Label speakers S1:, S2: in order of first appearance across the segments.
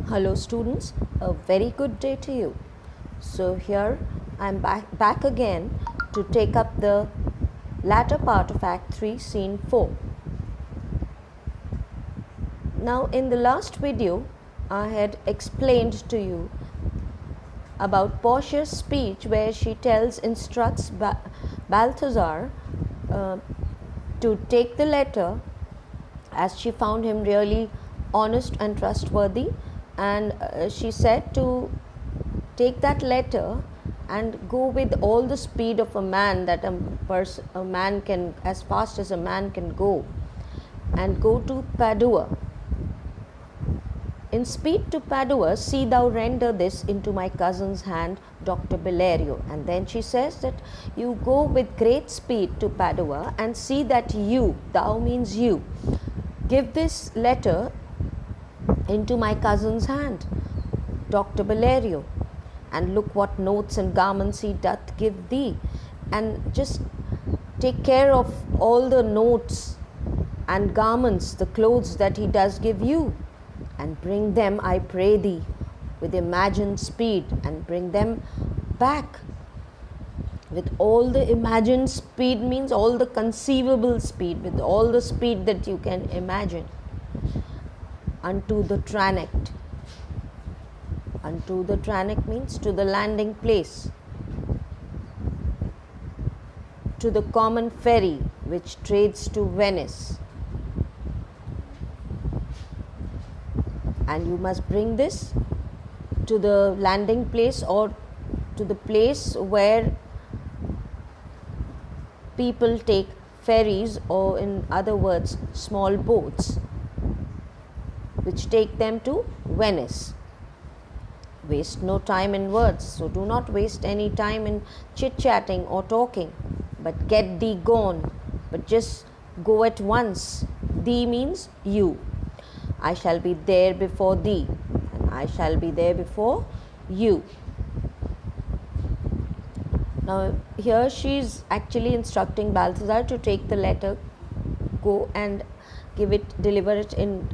S1: Hello students, a very good day to you. So here I am back again to take up the latter part of Act 3, Scene 4. Now in the last video I had explained to you about Portia's speech where she instructs Balthazar to take the letter, as she found him really honest and trustworthy, and she said to take that letter and go with all the speed of a man that a man can, as fast as a man can go, and go to Padua. In speed to Padua, see thou render this into my cousin's hand, Dr. Bellerio. And then she says that you go with great speed to Padua and see that you, thou means you, give this letter into my cousin's hand, Dr. Bellerio, and look what notes and garments he doth give thee, and just take care of all the notes and garments, the clothes that he does give you, and bring them, I pray thee, with imagined speed, and bring them back with all the imagined speed, means all the conceivable speed, with all the speed that you can imagine, unto the Tranect. Unto the Tranect means to the landing place, to the common ferry which trades to Venice. And you must bring this to the landing place, or to the place where people take ferries, or in other words, small boats, which take them to Venice. Waste no time in words, so do not waste any time in chit-chatting or talking, but get thee gone, but just go at once. Thee means you. I shall be there before thee, and I shall be there before you. Now here she is actually instructing Balthazar to take the letter, go and deliver it in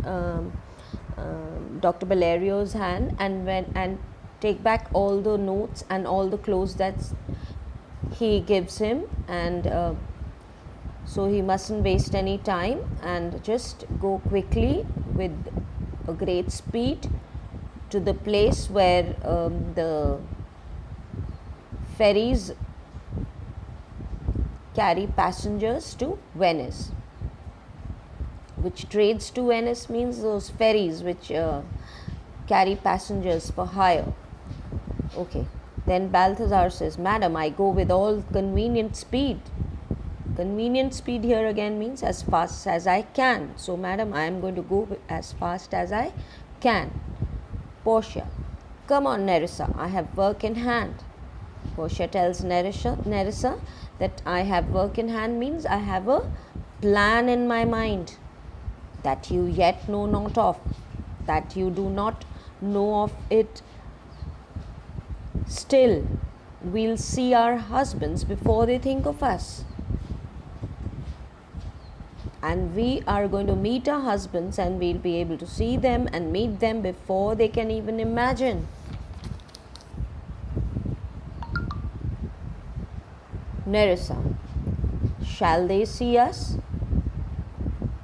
S1: Dr. Bellerio's hand, and take back all the notes and all the clothes that he gives him, and so he mustn't waste any time, and just go quickly with a great speed to the place where the ferries carry passengers to Venice. Which trades to Venice means those ferries which carry passengers for hire. Okay. Then Balthazar says, Madam, I go with all convenient speed. Convenient speed here again means as fast as I can. So, Madam, I am going to go as fast as I can. Portia, come on, Nerissa, I have work in hand. Portia tells Nerissa that I have work in hand means I have a plan in my mind that you yet know not of, that you do not know of it. Still, we'll see our husbands before they think of us. And we are going to meet our husbands, and we'll be able to see them and meet them before they can even imagine. Nerissa, shall they see us?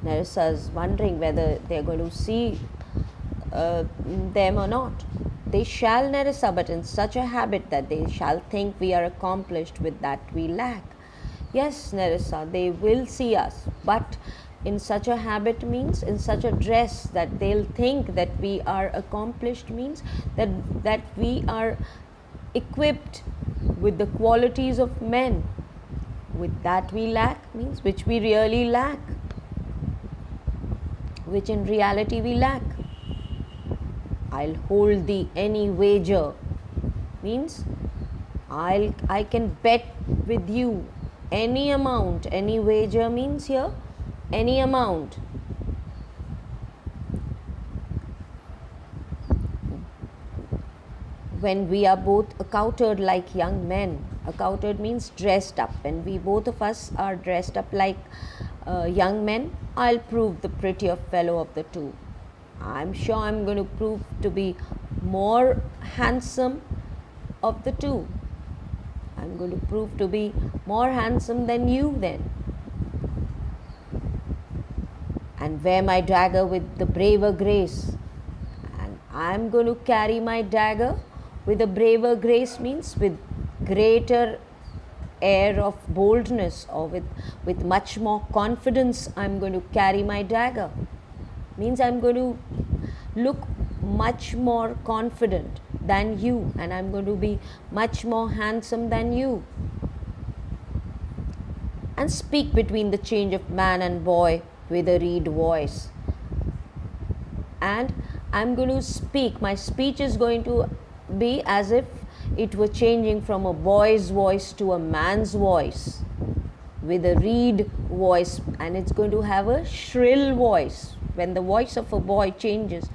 S1: Nerissa is wondering whether they are going to see them or not. They shall, Nerissa, but in such a habit that they shall think we are accomplished with that we lack. Yes, Nerissa, they will see us, but in such a habit means in such a dress that they'll think that we are accomplished, means that we are equipped with the qualities of men. With that we lack means which we really lack, which in reality we lack. I'll hold thee any wager means I can bet with you any amount. Any wager means here any amount. When we are both accoutred like young men, accoutred means dressed up, when we both of us are dressed up like young men, I'll prove the prettier fellow of the two. I'm sure I'm going to prove to be more handsome of the two. I'm going to prove to be more handsome than you then. And wear my dagger with the braver grace. And I'm going to carry my dagger with a braver grace, means with greater air of boldness, or with much more confidence. I'm going to carry my dagger. Means I'm going to look much more confident than you, and I'm going to be much more handsome than you. And speak between the change of man and boy with a reed voice. And I'm going to speak, my speech is going to be as if it were changing from a boy's voice to a man's voice with a reed voice, and it's going to have a shrill voice. When the voice of a boy changes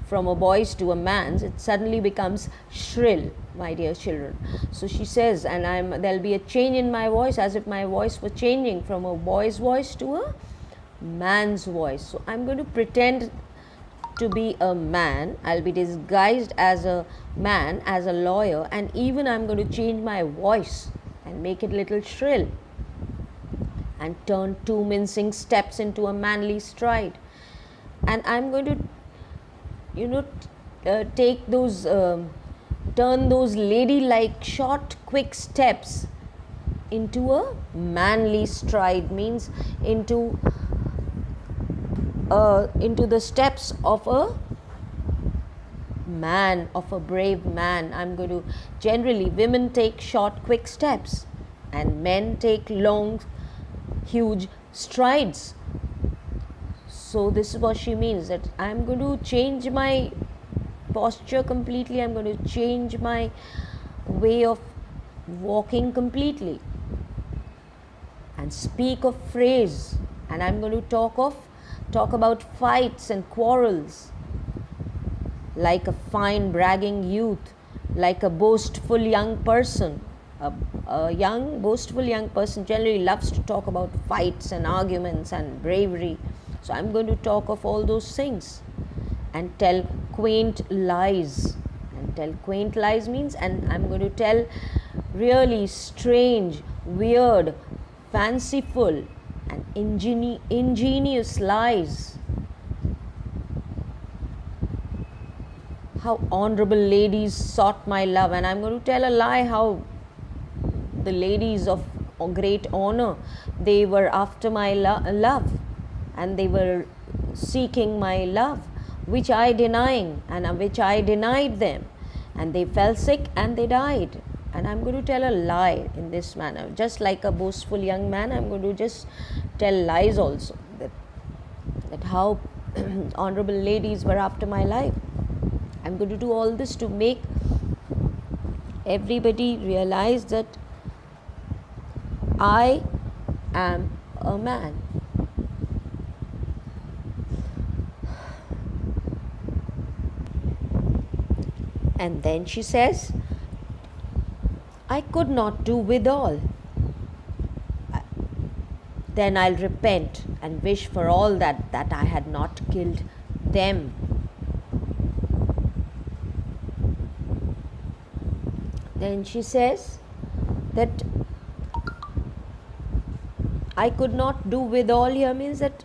S1: from a boy's to a man's, it suddenly becomes shrill, my dear children. So she says, and there'll be a change in my voice as if my voice were changing from a boy's voice to a man's voice. So I'm going to pretend to be a man. I'll be disguised as a man, as a lawyer, and even I'm going to change my voice and make it a little shrill and turn two mincing steps into a manly stride. And I'm going to take those turn those ladylike short quick steps into a manly stride, means into the steps of a man, of a brave man. I'm going to, generally women take short quick steps and men take long huge strides. So this is what she means, that I'm going to change my posture completely. I'm going to change my way of walking completely and speak of phrase, and I'm going to talk about fights and quarrels like a fine bragging youth, like a boastful young person. A young boastful young person generally loves to talk about fights and arguments and bravery. So I'm going to talk of all those things and tell quaint lies. And tell quaint lies means, and I'm going to tell really strange, weird, fanciful and ingenious lies. How honorable ladies sought my love, and I'm going to tell a lie how the ladies of great honor, they were after my love, and they were seeking my love, which I which I denied them, and they fell sick and they died. And I'm going to tell a lie in this manner. Just like a boastful young man, I'm going to just tell lies also, that how honorable ladies were after my life. I'm going to do all this to make everybody realize that I am a man. And then she says, I could not do withal. Then I'll repent and wish for all that I had not killed them. Then she says that I could not do withal here means that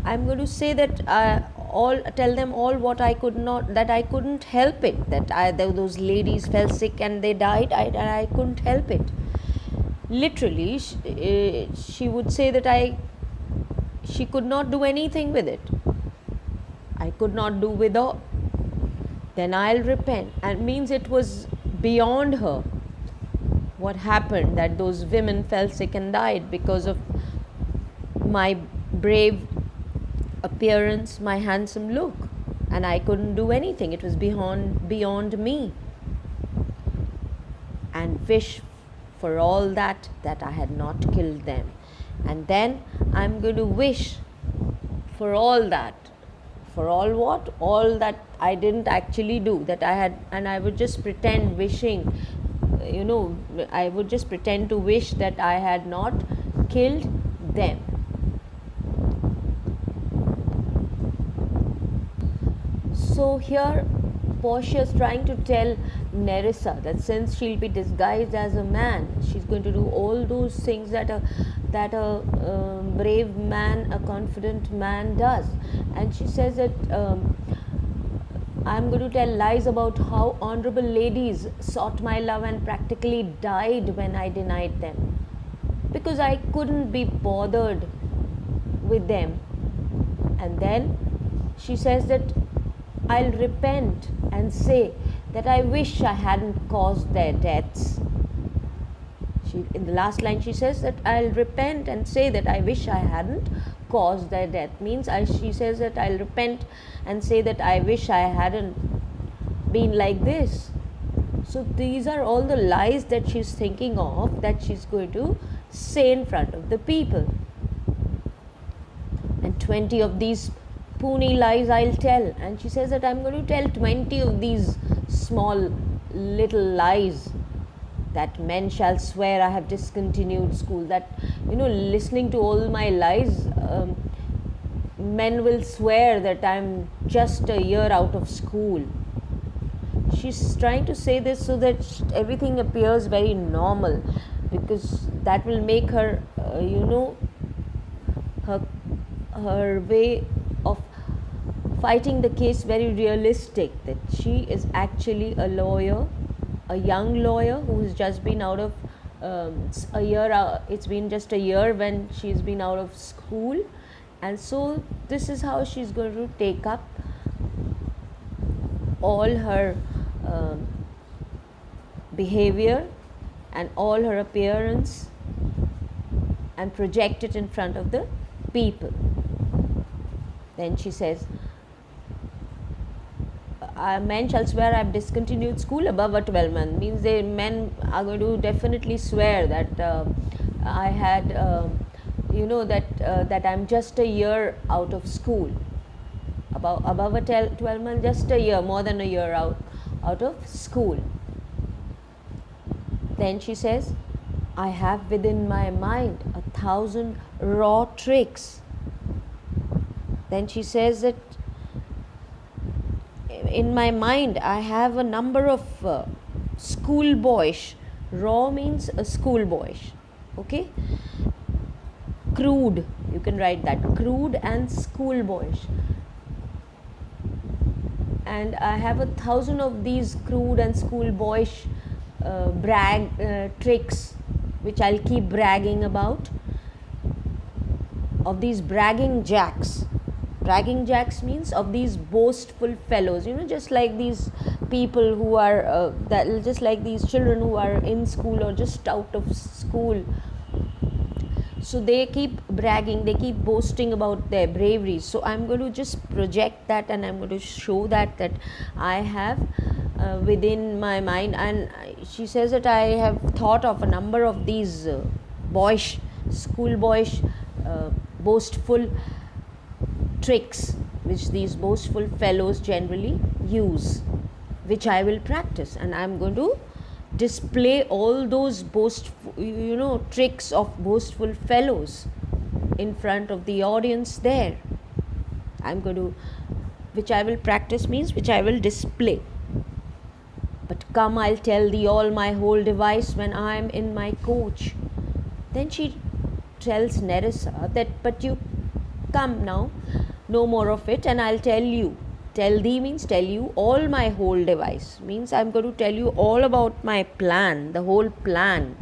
S1: I'm going to say that tell them all what I could not, that I couldn't help it, that those ladies fell sick and they died, I couldn't help it. Literally, she would say that she could not do anything with it. I could not do withal. Then I'll repent. And means it was beyond her what happened, that those women fell sick and died because of my brave appearance, my handsome look, and I couldn't do anything. It was beyond me. And wish for all that I had not killed them. And then I'm going to wish for all that. For all what? All that I didn't actually do, that I had, and I would just pretend wishing, I would just pretend to wish that I had not killed them. So here Portia is trying to tell Nerissa that since she'll be disguised as a man, she's going to do all those things that a brave man, a confident man does. And she says that I'm going to tell lies about how honorable ladies sought my love and practically died when I denied them, because I couldn't be bothered with them. And then she says that I'll repent and say that I wish I hadn't caused their deaths. In the last line she says that I'll repent and say that I wish I hadn't caused their death. Means she says that I'll repent and say that I wish I hadn't been like this. So these are all the lies that she's thinking of, that she's going to say in front of the people. And 20 of these puny lies I'll tell. And she says that I'm going to tell 20 of these small little lies, that men shall swear I have discontinued school, that listening to all my lies, men will swear that I'm just a year out of school. She's trying to say this so that everything appears very normal, because that will make her her way of fighting the case very realistic, that she is actually a lawyer, a young lawyer who has just been out of a year. It's been just a year when she's been out of school, and so this is how she's going to take up all her behavior and all her appearance and project it in front of the people. Then she says, men shall swear I have discontinued school above a 12 month. Means men are going to definitely swear that I had that I'm just a year out of school, above a 12 month, just a year, more than a year out of school. Then she says, I have within my mind 1,000 raw tricks. Then she says that in my mind I have a number of schoolboyish. Raw means a schoolboyish. Okay, crude, you can write that, crude and schoolboyish. And I have 1,000 of these crude and schoolboyish tricks, which I'll keep bragging about, of these bragging jacks. Bragging jacks means of these boastful fellows, just like these people who are just like these children who are in school or just out of school. So they keep bragging, they keep boasting about their bravery. So I'm going to just project that, and I'm going to show that I have within my mind. And she says that I have thought of a number of these schoolboyish, boastful tricks which these boastful fellows generally use, which I will practice, and I'm going to display all those tricks of boastful fellows in front of the audience there. Which I will practice means which I will display. But come, I'll tell thee all my whole device when I am in my coach. Then she tells Nerissa that, but you come now, no more of it, and I'll tell you. Tell thee means tell you all my whole device. Means I'm going to tell you all about my plan, the whole plan,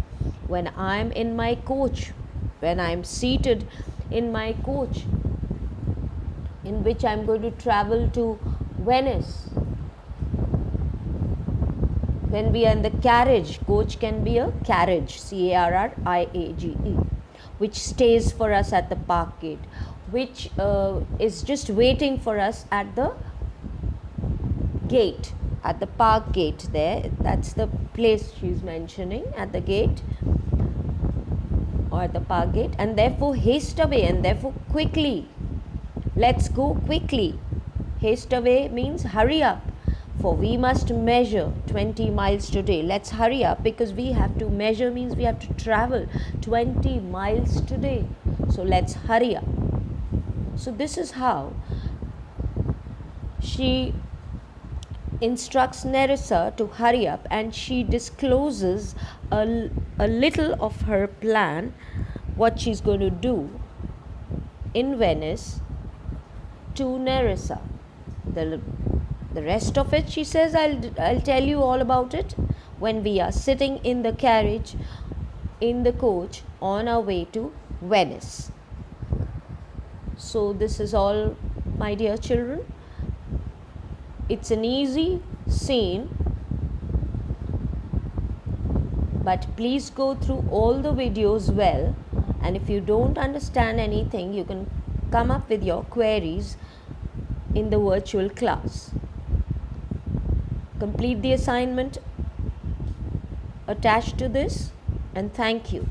S1: when I'm in my coach, when I'm seated in my coach, in which I'm going to travel to Venice. When we are in the carriage, coach can be a carriage, CARRIAGE, which stays for us at the park gate, which is just waiting for us at the gate, at the park gate there. That's the place she's mentioning, at the gate or at the park gate. And therefore haste away, and therefore quickly, let's go quickly. Haste away means hurry up, for we must measure 20 miles today. Let's hurry up, because we have to measure means we have to travel 20 miles today. So let's hurry up. So this is how she instructs Nerissa to hurry up, and she discloses a little of her plan, what she's going to do in Venice, to Nerissa. The rest of it, she says, I'll tell you all about it when we are sitting in the carriage, in the coach, on our way to Venice. So this is all, my dear children. It's an easy scene, but please go through all the videos well, and if you don't understand anything, you can come up with your queries in the virtual class. Complete the assignment attached to this, and thank you.